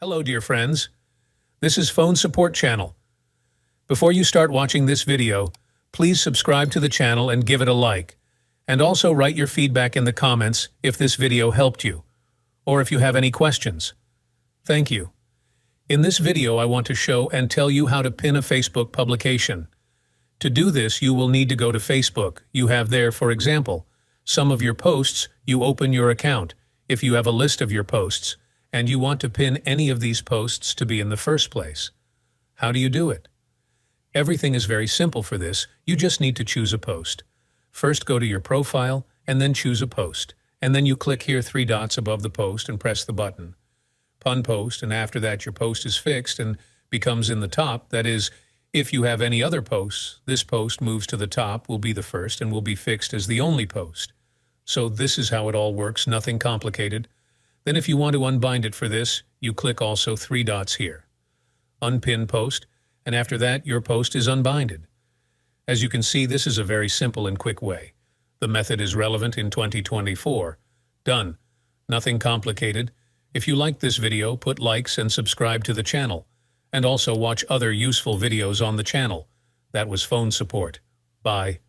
Hello, dear friends. This is Phone Support Channel. Before you start watching this video, please subscribe to the channel and give it a like. And also write your feedback in the comments if this video helped you, or if you have any questions. Thank you. In this video, I want to show and tell you how to pin a Facebook publication. To do this, you will need to go to Facebook. You have there, for example, some of your posts. You open your account, if you have a list of your posts, and you want to pin any of these posts to be in the first place. How do you do it? Everything is very simple for this. You just need to choose a post. First, go to your profile and then choose a post. And then you click here 3 dots above the post and press the button. Pin post, and after that your post is fixed and becomes in the top. That is, if you have any other posts, this post moves to the top, will be the first, and will be fixed as the only post. So this is how it all works, nothing complicated. Then if you want to unbind it for this, you click also 3 dots here. Unpin post, and after that your post is unbinded. As you can see, this is a very simple and quick way. The method is relevant in 2024. Done. Nothing complicated. If you liked this video, put likes and subscribe to the channel. And also watch other useful videos on the channel. That was Phone Support. Bye.